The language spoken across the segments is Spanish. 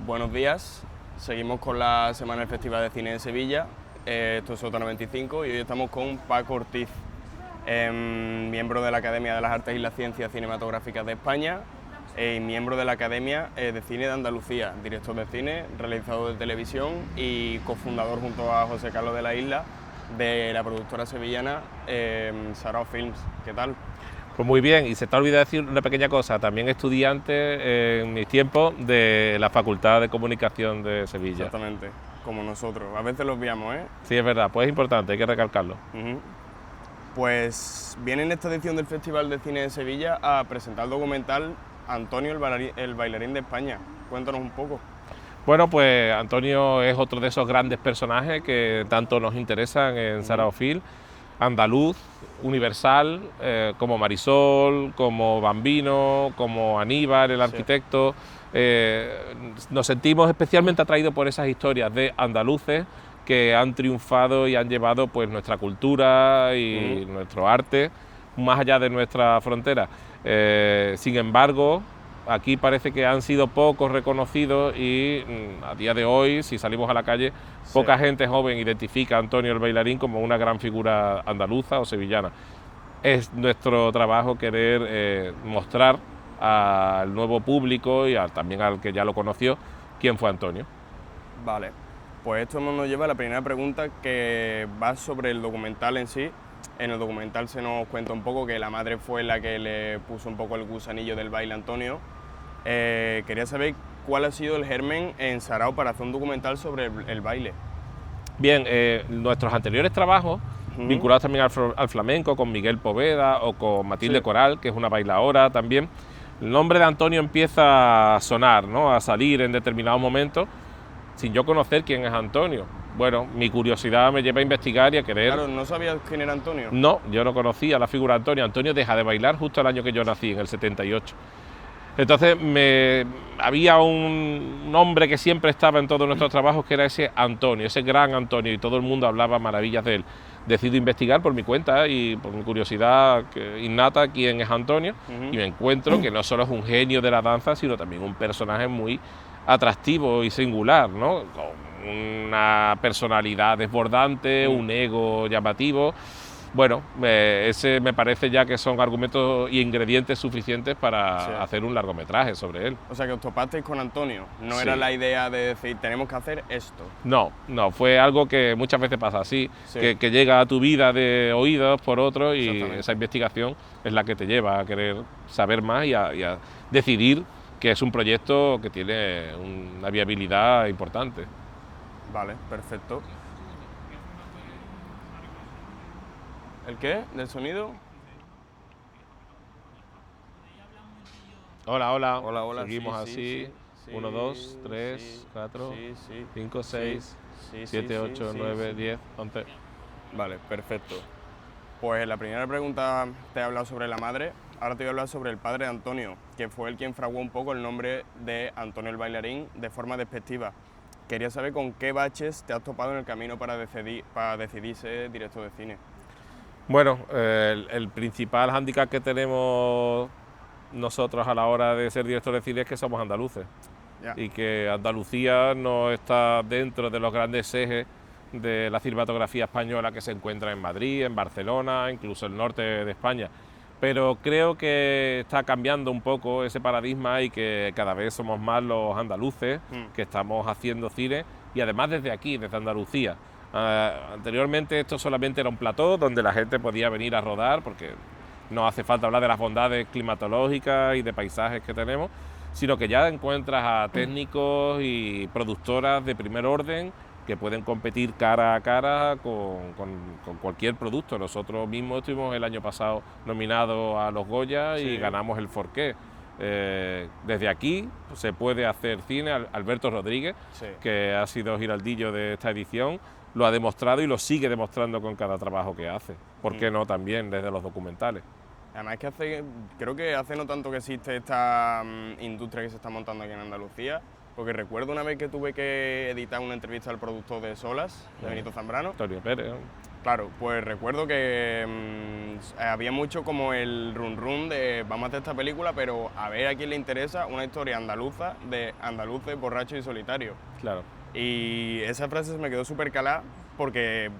Buenos días, seguimos con la Semana del Festival de Cine de Sevilla. Esto es Sota 95 y hoy estamos con Paco Ortiz, miembro de la Academia de las Artes y las Ciencias Cinematográficas de España y miembro de la Academia de Cine de Andalucía, director de cine, realizador de televisión y cofundador junto a José Carlos de la Isla de la productora sevillana Sarao Films. ¿Qué tal? Pues muy bien, y se te ha olvidado decir una pequeña cosa, también estudiante en mis tiempos de la Facultad de Comunicación de Sevilla. Exactamente, como nosotros, a veces los veamos, ¿eh? Sí, es verdad, pues es importante, hay que recalcarlo. Pues viene en esta edición del Festival de Cine de Sevilla a presentar el documental Antonio el bailarín de España. Cuéntanos un poco. Bueno, pues Antonio es otro de esos grandes personajes que tanto nos interesan en Sarao Film, andaluz, universal, como Marisol, como Bambino, como Aníbal, el arquitecto. Nos sentimos especialmente atraídos por esas historias de andaluces que han triunfado y han llevado pues nuestra cultura y nuestro arte más allá de nuestra frontera. Sin embargo, aquí parece que han sido pocos reconocidos y a día de hoy, si salimos a la calle, poca gente joven identifica a Antonio el bailarín como una gran figura andaluza o sevillana. Es nuestro trabajo querer mostrar al nuevo público y también al que ya lo conoció quién fue Antonio. Vale, pues esto nos lleva a la primera pregunta, que va sobre el documental en sí. En el documental se nos cuenta un poco que la madre fue la que le puso un poco el gusanillo del baile a Antonio. Quería saber cuál ha sido el germen en Sarao para hacer un documental sobre el baile. Bien, nuestros anteriores trabajos, vinculados también al flamenco, con Miguel Poveda o con Matilde Coral, que es una bailaora también, el nombre de Antonio empieza a sonar, ¿no?, a salir en determinados momentos, sin yo conocer quién es Antonio. Bueno, mi curiosidad me lleva a investigar y a querer... Claro, ¿no sabías quién era Antonio? No, yo no conocía la figura de Antonio. Antonio deja de bailar justo el año que yo nací, en el 78. Entonces había un nombre que siempre estaba en todos nuestros trabajos, que era ese Antonio, ese gran Antonio, y todo el mundo hablaba maravillas de él. Decido investigar por mi cuenta y por mi curiosidad innata quién es Antonio, y me encuentro que no solo es un genio de la danza, sino también un personaje muy atractivo y singular, ¿no?, con una personalidad desbordante, un ego llamativo. Bueno, ese me parece ya que son argumentos y ingredientes suficientes para hacer un largometraje sobre él. O sea, que os topasteis con Antonio, no era la idea de decir, tenemos que hacer esto. No, fue algo que muchas veces pasa así, que llega a tu vida de oídos por otros, y esa investigación es la que te lleva a querer saber más y a decidir que es un proyecto que tiene una viabilidad importante. Vale, perfecto. ¿El qué? ¿Del sonido? Hola. Seguimos así. 1, 2, 3, 4, 5, 6, 7, 8, 9, 10, 11. Vale, perfecto. Pues la primera pregunta te he hablado sobre la madre, ahora te voy a hablar sobre el padre de Antonio, que fue el quien fraguó un poco el nombre de Antonio el bailarín de forma despectiva. Quería saber con qué baches te has topado en el camino para decidir ser director de cine. Bueno, el principal hándicap que tenemos nosotros a la hora de ser director de cine es que somos andaluces, y que Andalucía no está dentro de los grandes ejes de la cinematografía española que se encuentra en Madrid, en Barcelona, incluso el norte de España. Pero creo que está cambiando un poco ese paradigma y que cada vez somos más los andaluces que estamos haciendo cine, y además desde aquí, desde Andalucía. Anteriormente esto solamente era un plató donde la gente podía venir a rodar, porque no hace falta hablar de las bondades climatológicas y de paisajes que tenemos, sino que ya encuentras a técnicos y productoras de primer orden que pueden competir cara a cara con cualquier producto. Nosotros mismos estuvimos el año pasado nominados a los Goya y ganamos el Forqué. Desde aquí se puede hacer cine. Alberto Rodríguez, que ha sido giraldillo de esta edición, lo ha demostrado y lo sigue demostrando con cada trabajo que hace. ¿Por qué no también desde los documentales? Además que creo que hace no tanto que existe esta industria que se está montando aquí en Andalucía, porque recuerdo una vez que tuve que editar una entrevista al productor de Solas, de Benito Zambrano. Antonio Pérez. Claro, pues recuerdo que había mucho como el run run de vamos a hacer esta película, pero a ver a quién le interesa una historia andaluza de andaluces borrachos y solitarios. Claro. Y esa frase se me quedó súper calada porque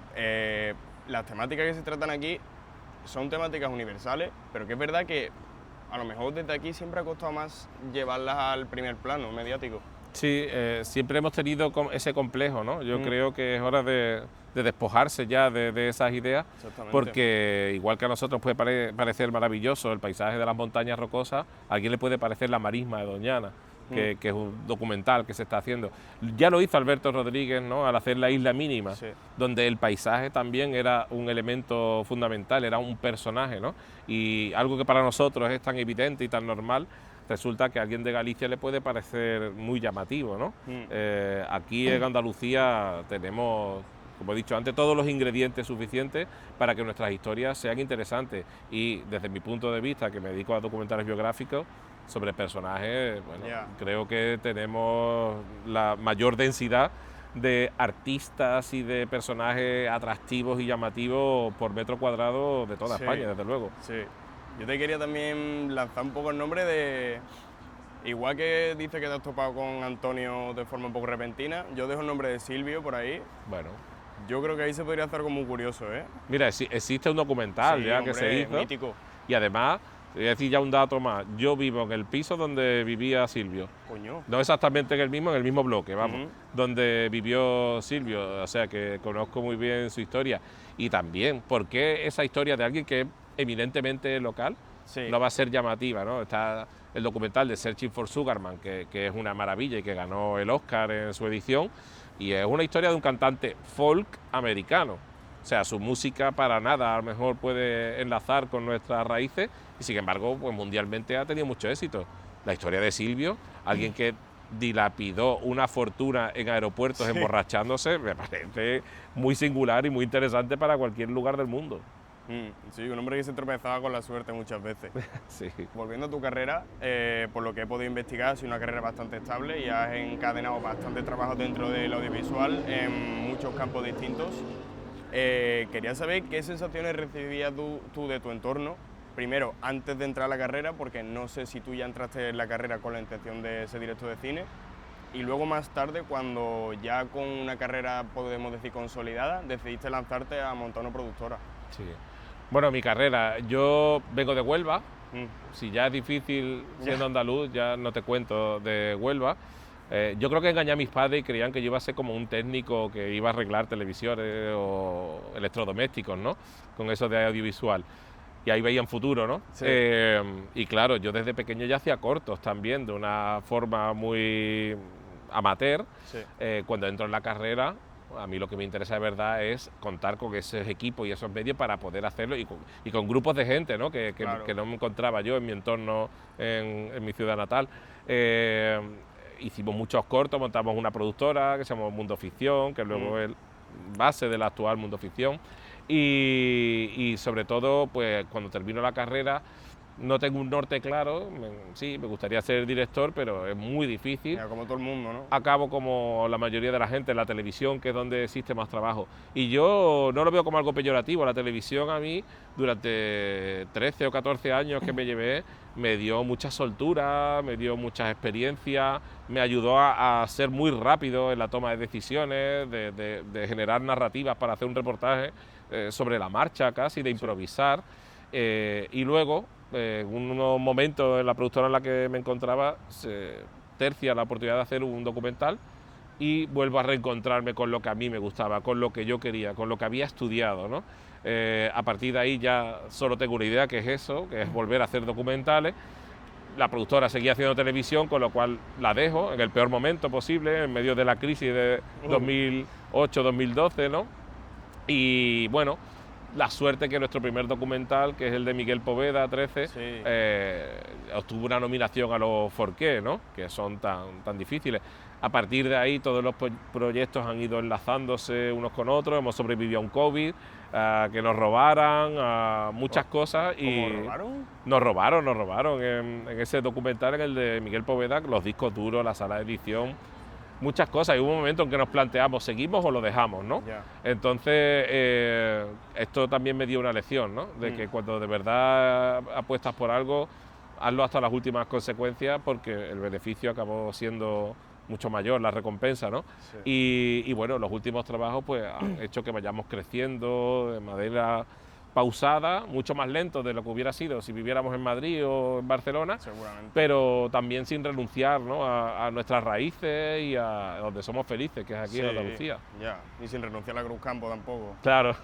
las temáticas que se tratan aquí son temáticas universales, pero que es verdad que a lo mejor desde aquí siempre ha costado más llevarlas al primer plano mediático. Sí, siempre hemos tenido ese complejo, ¿no? Yo creo que es hora de despojarse ya de esas ideas, porque igual que a nosotros puede parecer maravilloso el paisaje de las montañas rocosas, a alguien le puede parecer la marisma de Doñana, que es un documental que se está haciendo. Ya lo hizo Alberto Rodríguez, ¿no?, al hacer La Isla Mínima, sí, donde el paisaje también era un elemento fundamental, era un personaje, ¿no? Y algo que para nosotros es tan evidente y tan normal, resulta que a alguien de Galicia le puede parecer muy llamativo, ¿no? Aquí en Andalucía tenemos, como he dicho antes, todos los ingredientes suficientes para que nuestras historias sean interesantes, y desde mi punto de vista, que me dedico a documentales biográficos sobre personajes, bueno, creo que tenemos la mayor densidad de artistas y de personajes atractivos y llamativos por metro cuadrado de toda España, desde luego. Sí. Yo te quería también lanzar un poco el nombre de... Igual que dice que te has topado con Antonio de forma un poco repentina, yo dejo el nombre de Silvio por ahí. Bueno. Yo creo que ahí se podría hacer algo muy curioso, ¿eh? Mira, existe un documental ya, hombre, que se hizo. Mítico. Y además, te voy a decir ya un dato más. Yo vivo en el piso donde vivía Silvio. Coño. No exactamente en el mismo bloque, vamos, donde vivió Silvio, o sea que conozco muy bien su historia. Y también, ¿por qué esa historia de alguien que es eminentemente local no va a ser llamativa, ¿no? Está el documental de Searching for Sugarman, que es una maravilla y que ganó el Oscar en su edición, y es una historia de un cantante folk americano. O sea, su música para nada a lo mejor puede enlazar con nuestras raíces, y sin embargo, pues mundialmente ha tenido mucho éxito. La historia de Silvio, alguien que dilapidó una fortuna en aeropuertos emborrachándose, me parece muy singular y muy interesante para cualquier lugar del mundo. Sí, un hombre que se tropezaba con la suerte muchas veces. Sí. Volviendo a tu carrera, por lo que he podido investigar, ha sido una carrera bastante estable y has encadenado bastante trabajo dentro del audiovisual en muchos campos distintos. Quería saber qué sensaciones recibías tú de tu entorno, primero antes de entrar a la carrera, porque no sé si tú ya entraste en la carrera con la intención de ser director de cine, y luego más tarde, cuando ya con una carrera, podemos decir, consolidada, decidiste lanzarte a montar una productora. Sí. Bueno, mi carrera, yo vengo de Huelva, si ya es difícil siendo andaluz, ya no te cuento de Huelva. Yo creo que engañé a mis padres y creían que yo iba a ser como un técnico que iba a arreglar televisores o electrodomésticos, ¿no? Con eso de audiovisual. Y ahí veían futuro, ¿no? Sí. Y claro, yo desde pequeño ya hacía cortos también, de una forma muy amateur. Sí. Cuando entro en la carrera, a mí lo que me interesa de verdad es contar con esos equipos y esos medios para poder hacerlo, y con grupos de gente, ¿no? Que no me encontraba yo en mi entorno, en mi ciudad natal. Hicimos muchos cortos, montamos una productora que se llama Mundo Ficción, que luego es base de la actual Mundo Ficción, y sobre todo, pues cuando termino la carrera, no tengo un norte claro. Sí, me gustaría ser director, pero es muy difícil. Ya, como todo el mundo, ¿no? Acabo como la mayoría de la gente en la televisión, que es donde existe más trabajo. Y yo no lo veo como algo peyorativo. La televisión a mí, durante 13 o 14 años que me llevé, me dio mucha soltura, me dio muchas experiencias, me ayudó a ser muy rápido en la toma de decisiones, de generar narrativas para hacer un reportaje sobre la marcha casi, de improvisar. Y luego, en unos momentos en la productora en la que me encontraba, se tercia la oportunidad de hacer un documental y vuelvo a reencontrarme con lo que a mí me gustaba, con lo que yo quería, con lo que había estudiado, ¿no? A partir de ahí ya solo tengo una idea, que es eso, que es volver a hacer documentales. La productora seguía haciendo televisión, con lo cual la dejo en el peor momento posible, en medio de la crisis de 2008-2012, ¿no? Y bueno, la suerte que nuestro primer documental, que es el de Miguel Poveda, 13, obtuvo una nominación a los Forqué, ¿no? Que son tan difíciles. A partir de ahí todos los proyectos han ido enlazándose unos con otros, hemos sobrevivido a un COVID, que nos robaran, a muchas cosas. ¿Cómo robaron? Nos robaron en ese documental, en el de Miguel Poveda, los discos duros, la sala de edición. muchas cosas. Y hubo un momento en que nos planteamos, ¿seguimos o lo dejamos, no? Entonces, esto también me dio una lección, ¿no? De que cuando de verdad apuestas por algo, hazlo hasta las últimas consecuencias, porque el beneficio acabó siendo mucho mayor, la recompensa, ¿no? Y bueno, los últimos trabajos pues han hecho que vayamos creciendo de manera pausada, mucho más lento de lo que hubiera sido si viviéramos en Madrid o en Barcelona, pero también sin renunciar, ¿no?, a nuestras raíces y a donde somos felices, que es aquí en Andalucía. Y sin renunciar a Cruz Campo tampoco. Claro.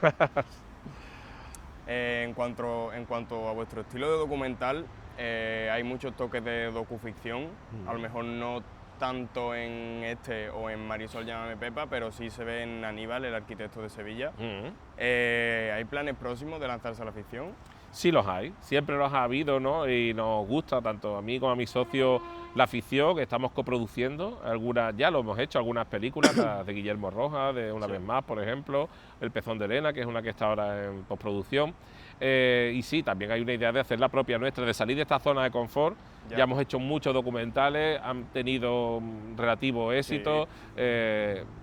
En cuanto a vuestro estilo de documental, hay muchos toques de docuficción, a lo mejor no tanto en este o en Marisol Llámame Pepa, pero sí se ve en Aníbal, el arquitecto de Sevilla. ¿Hay planes próximos de lanzarse a la ficción? Sí los hay, siempre los ha habido, ¿no? Y nos gusta tanto a mí como a mi socio la ficción, que estamos coproduciendo, algunas ya lo hemos hecho, algunas películas, las de Guillermo Rojas, de Una vez más, por ejemplo, El pezón de Elena, que es una que está ahora en postproducción. Y sí, también hay una idea de hacer la propia nuestra, de salir de esta zona de confort. Ya hemos hecho muchos documentales, han tenido relativo éxito.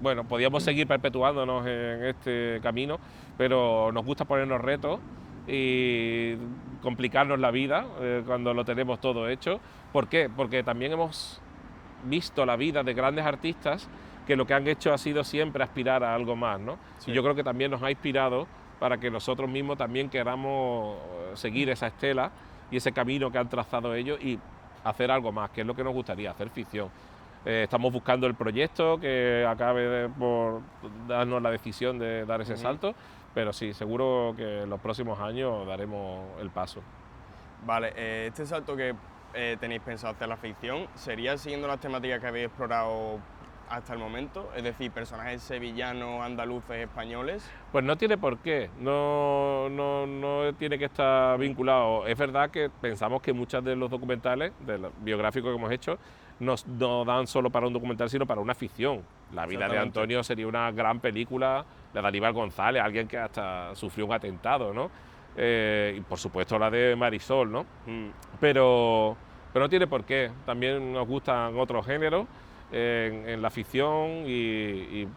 Bueno, podíamos seguir perpetuándonos en este camino, pero nos gusta ponernos retos y complicarnos la vida cuando lo tenemos todo hecho. ¿Por qué? Porque también hemos visto la vida de grandes artistas que lo que han hecho ha sido siempre aspirar a algo más, ¿no? Y yo creo que también nos ha inspirado para que nosotros mismos también queramos seguir esa estela y ese camino que han trazado ellos y hacer algo más, que es lo que nos gustaría, hacer ficción. Estamos buscando el proyecto que acabe por darnos la decisión de dar ese salto, pero sí, seguro que en los próximos años daremos el paso. Vale, este salto que tenéis pensado hacer la ficción, ¿sería siguiendo las temáticas que habéis explorado hasta el momento? Es decir, personajes sevillanos, andaluces, españoles. Pues no tiene por qué, no tiene que estar vinculado. Es verdad que pensamos que muchos de los documentales, de los biográficos que hemos hecho, no dan solo para un documental, sino para una ficción. La vida de Antonio sería una gran película, la de Aníbal González, alguien que hasta sufrió un atentado, ¿no? Y por supuesto la de Marisol, ¿no? Pero no tiene por qué, también nos gustan otros géneros en la ficción y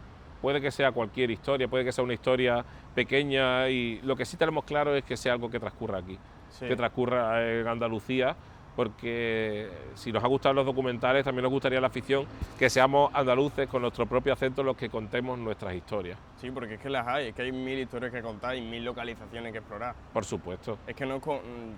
puede que sea cualquier historia, puede que sea una historia pequeña, y lo que sí tenemos claro es que sea algo que transcurra aquí, que transcurra en Andalucía, porque si nos ha gustado los documentales, también nos gustaría la ficción, que seamos andaluces con nuestro propio acento los que contemos nuestras historias. Sí, porque es que las hay, es que hay 1000 historias que contar y 1000 localizaciones que explorar. Por supuesto. Es que no,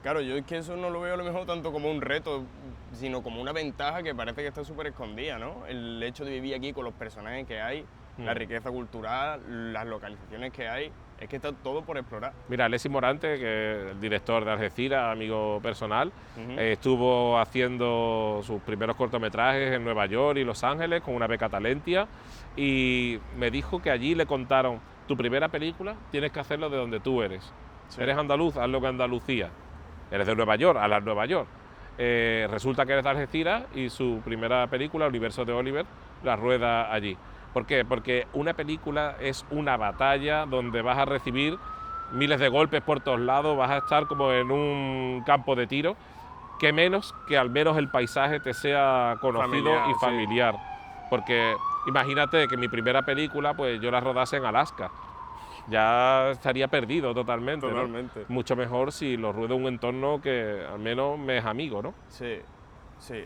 claro, yo es que eso no lo veo a lo mejor tanto como un reto, sino como una ventaja que parece que está súper escondida, ¿no? El hecho de vivir aquí con los personajes que hay, la riqueza cultural, las localizaciones que hay, es que está todo por explorar. Mira, Alexis Morante, que es el director de Algeciras, amigo personal, estuvo haciendo sus primeros cortometrajes en Nueva York y Los Ángeles con una beca Talentia, y me dijo que allí le contaron: tu primera película tienes que hacerlo de donde tú eres. Eres andaluz, hazlo que Andalucía. Eres de Nueva York, hazlo en Nueva York. Resulta que eres de Algeciras y su primera película, El universo de Oliver, la rueda allí. ¿Por qué? Porque una película es una batalla donde vas a recibir miles de golpes por todos lados, vas a estar como en un campo de tiro, que menos que al menos el paisaje te sea conocido y familiar. Porque imagínate que mi primera película, pues yo la rodase en Alaska, ya estaría perdido totalmente. Totalmente. ¿No? Mucho mejor si lo ruedo en un entorno que al menos me es amigo, ¿no? Sí, sí.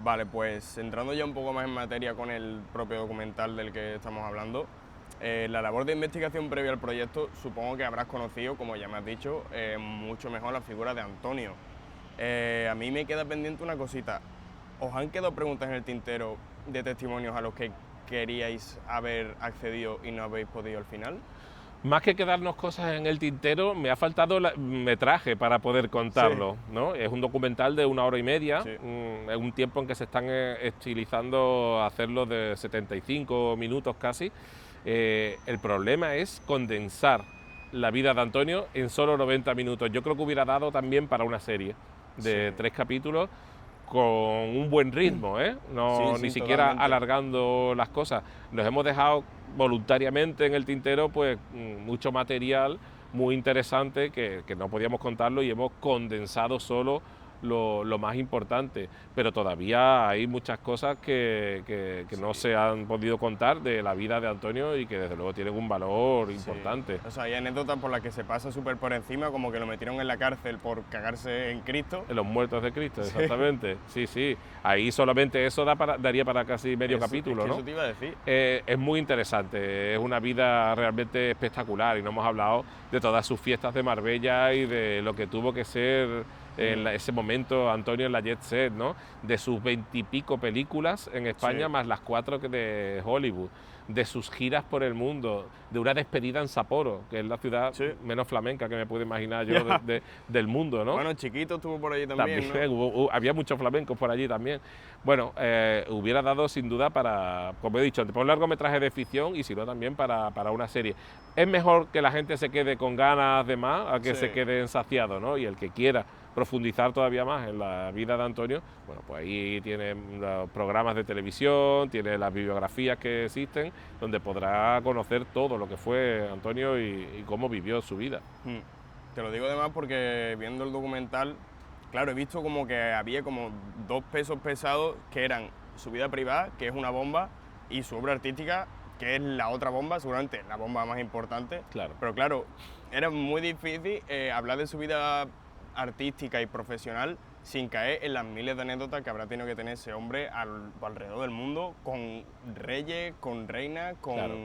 Vale, pues entrando ya un poco más en materia con el propio documental del que estamos hablando, la labor de investigación previa al proyecto, supongo que habrás conocido, como ya me has dicho, mucho mejor la figura de Antonio. A mí me queda pendiente una cosita. ¿Os han quedado preguntas en el tintero de testimonios a los que queríais haber accedido y no habéis podido al final? Más que quedarnos cosas en el tintero, me ha faltado metraje para poder contarlo, ¿no? Es un documental de 1 hora y media, es un tiempo en que se están estilizando hacerlo de 75 minutos casi. El problema es condensar la vida de Antonio en solo 90 minutos. Yo creo que hubiera dado también para una serie de 3 capítulos con un buen ritmo, ni siquiera totalmente alargando las cosas. Nos hemos dejado voluntariamente en el tintero pues mucho material muy interesante que no podíamos contarlo, y hemos condensado solo lo más importante, pero todavía hay muchas cosas que no se han podido contar de la vida de Antonio y que desde luego tienen un valor importante. O sea, hay anécdotas por las que se pasa súper por encima, como que lo metieron en la cárcel por cagarse en Cristo. En los muertos de Cristo, exactamente. Sí. Ahí solamente eso daría para casi medio capítulo, ¿no? Eso te iba a decir. Es muy interesante, es una vida realmente espectacular y no hemos hablado de todas sus fiestas de Marbella y de lo que tuvo que ser en ese momento Antonio en la Jet Set, ¿no? De sus 20 y pico películas en España, más las 4 de Hollywood, de sus giras por el mundo, de una despedida en Sapporo, que es la ciudad menos flamenca que me puedo imaginar yo del mundo, ¿no? Bueno, Chiquito estuvo por allí también, ¿no? Había muchos flamencos por allí también. Bueno, hubiera dado sin duda para, como he dicho, para un largometraje de ficción y si no también para una serie. Es mejor que la gente se quede con ganas de más a que se quede saciado, ¿no? Y el que quiera profundizar todavía más en la vida de Antonio, bueno, pues ahí tiene los programas de televisión, tiene las bibliografías que existen, donde podrá conocer todo lo que fue Antonio y cómo vivió su vida. Te lo digo además porque viendo el documental, claro, he visto como que había como 2 pesos pesados que eran su vida privada, que es una bomba, y su obra artística, que es la otra bomba, seguramente la bomba más importante. Claro. Pero claro, era muy difícil hablar de su vida artística y profesional sin caer en las miles de anécdotas que habrá tenido que tener ese hombre alrededor del mundo, con reyes, con reinas, con... Claro.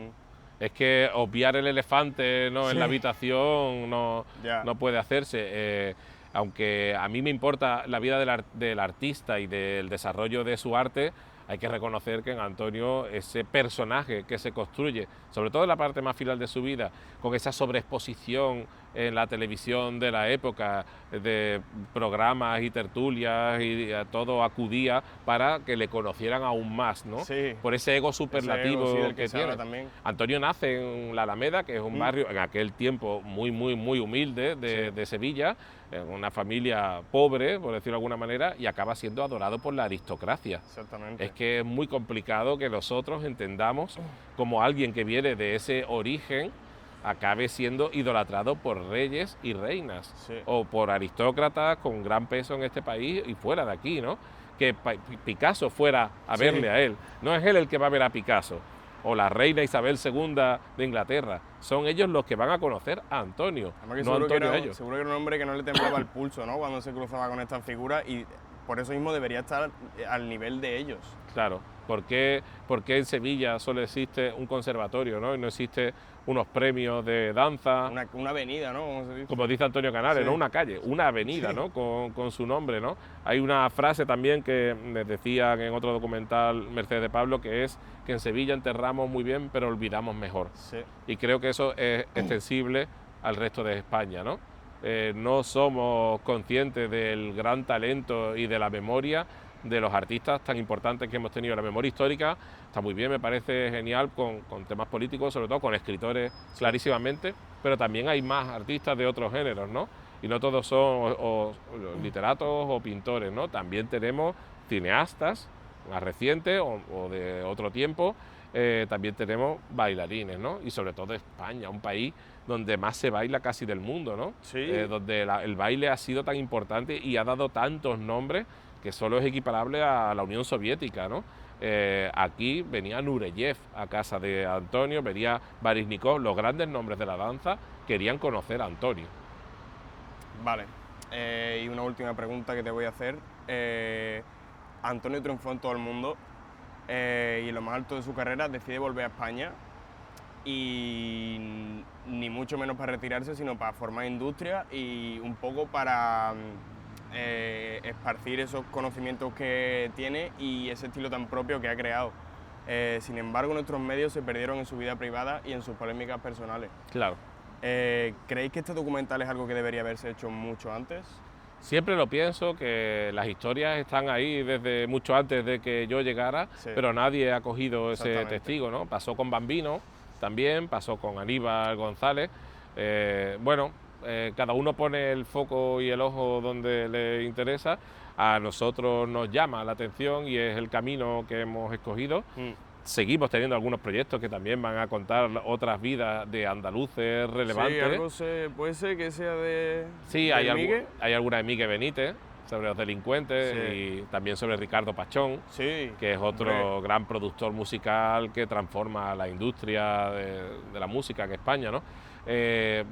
Es que obviar el elefante, ¿no? En la habitación no puede hacerse. Aunque a mí me importa la vida del artista y del desarrollo de su arte, hay que reconocer que en Antonio ese personaje que se construye, sobre todo en la parte más final de su vida, con esa sobreexposición en la televisión de la época, de programas y tertulias, y a todo acudía para que le conocieran aún más, ¿no? Sí. Por ese ego superlativo que tiene. También. Antonio nace en La Alameda, que es un barrio en aquel tiempo muy humilde de Sevilla, una familia pobre, por decirlo de alguna manera, y acaba siendo adorado por la aristocracia. Exactamente. Es que es muy complicado que nosotros entendamos como alguien que viene de ese origen acabe siendo idolatrado por reyes y reinas, o por aristócratas con gran peso en este país y fuera de aquí, ¿no? Que Picasso fuera a verle a él. No es él el que va a ver a Picasso, o la reina Isabel II de Inglaterra. Son ellos los que van a conocer a Antonio, no Antonio a ellos. Seguro que era un hombre que no le temblaba el pulso, ¿no? Cuando se cruzaba con estas figuras, y por eso mismo debería estar al nivel de ellos. Claro. ¿Por qué en Sevilla solo existe un conservatorio, ¿no? Y no existe unos premios de danza? Una avenida, ¿no? Como dice Antonio Canares, no una calle, una avenida, ¿no? Con su nombre, ¿no? Hay una frase también que me decían en otro documental Mercedes de Pablo, que es que en Sevilla enterramos muy bien, pero olvidamos mejor. Y creo que eso es extensible al resto de España, ¿no? No somos conscientes del gran talento y de la memoria de los artistas tan importantes que hemos tenido. La memoria histórica está muy bien, me parece genial con temas políticos, sobre todo con escritores clarísimamente, pero también hay más artistas de otros géneros, ¿no? Y no todos son o literatos o pintores, ¿no? También tenemos cineastas más recientes o de otro tiempo, también tenemos bailarines, ¿no? Y sobre todo España, un país donde más se baila casi del mundo, ¿no? Donde el baile ha sido tan importante y ha dado tantos nombres que solo es equiparable a la Unión Soviética, ¿no? Aquí venía Nureyev a casa de Antonio, venía Baryshnikov, los grandes nombres de la danza querían conocer a Antonio. Vale, y una última pregunta que te voy a hacer. Antonio triunfó en todo el mundo y en lo más alto de su carrera decide volver a España, y ni mucho menos para retirarse, sino para formar industria y un poco para esparcir esos conocimientos que tiene y ese estilo tan propio que ha creado. Sin embargo, nuestros medios se perdieron en su vida privada y en sus polémicas personales. Claro. ¿Creéis que este documental es algo que debería haberse hecho mucho antes? Siempre lo pienso, que las historias están ahí desde mucho antes de que yo llegara, pero nadie ha cogido ese testigo, ¿no? Pasó con Bambino también, pasó con Aníbal González. Cada uno pone el foco y el ojo donde le interesa. A nosotros nos llama la atención y es el camino que hemos escogido. Seguimos teniendo algunos proyectos que también van a contar otras vidas de andaluces relevantes. Sí, puede ser que sea de... Sí, hay alguna de Miguel Benítez, sobre los delincuentes, Sí. y también sobre Ricardo Pachón, Sí, que es otro hombre. gran productor musical que transforma la industria de la música en España, ¿no?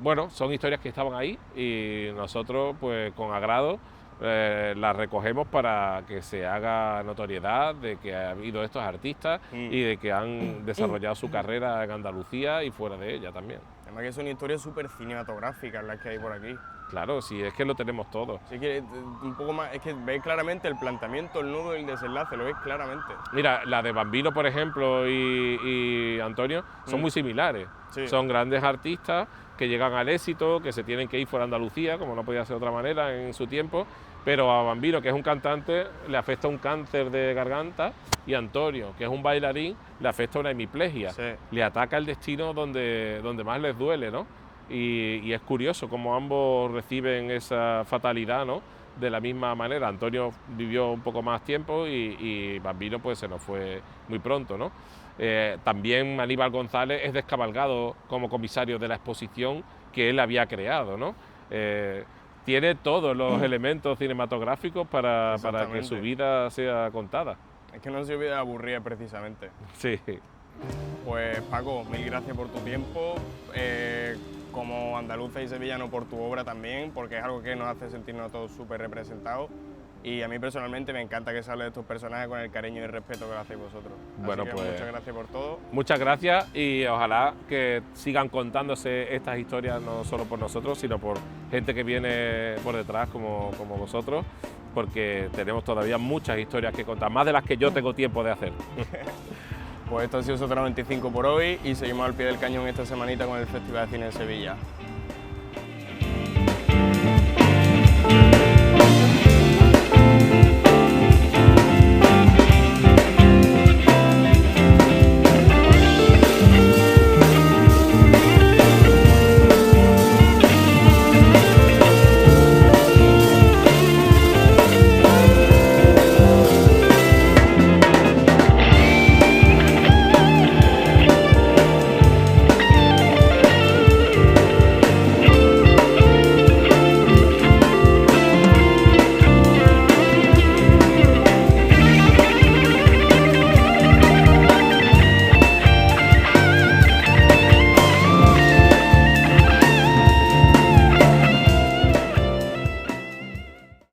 Bueno, son historias que estaban ahí y nosotros, pues con agrado, las recogemos para que se haga notoriedad de que ha habido estos artistas y de que han desarrollado su carrera en Andalucía y fuera de ella también. Además que son historias súper cinematográficas las que hay por aquí. Claro, sí, es que lo tenemos todo. Así que un poco más, es que ves claramente el planteamiento, el nudo y el desenlace, lo ves claramente. Mira, la de Bambino, por ejemplo, y Antonio son muy similares. Sí. Son grandes artistas que llegan al éxito, que se tienen que ir fuera de Andalucía, como no podía ser de otra manera en su tiempo, pero a Bambino, que es un cantante, le afecta un cáncer de garganta, y a Antonio, que es un bailarín, le afecta una hemiplegia. Sí. Le ataca el destino donde más les duele, ¿no? Y es curioso cómo ambos reciben esa fatalidad, ¿no? De la misma manera. Antonio vivió un poco más tiempo y Bambino pues se nos fue muy pronto, ¿no? También Aníbal González es descabalgado como comisario de la exposición que él había creado, ¿no? Tiene todos los elementos cinematográficos para que su vida sea contada. Es que no se olvida aburrir precisamente. Sí. Pues Paco, mil gracias por tu tiempo, como andaluza y sevillano por tu obra también, porque es algo que nos hace sentirnos todos súper representados. Y a mí personalmente me encanta que se hable de estos personajes con el cariño y el respeto que lo hacéis vosotros. Bueno, Así que pues muchas gracias por todo. Muchas gracias y ojalá que sigan contándose estas historias no solo por nosotros, sino por gente que viene por detrás como vosotros, porque tenemos todavía muchas historias que contar, más de las que yo tengo tiempo de hacer. Pues esto ha sido Sótano 95 por hoy y seguimos al pie del cañón esta semanita con el Festival de Cine en Sevilla.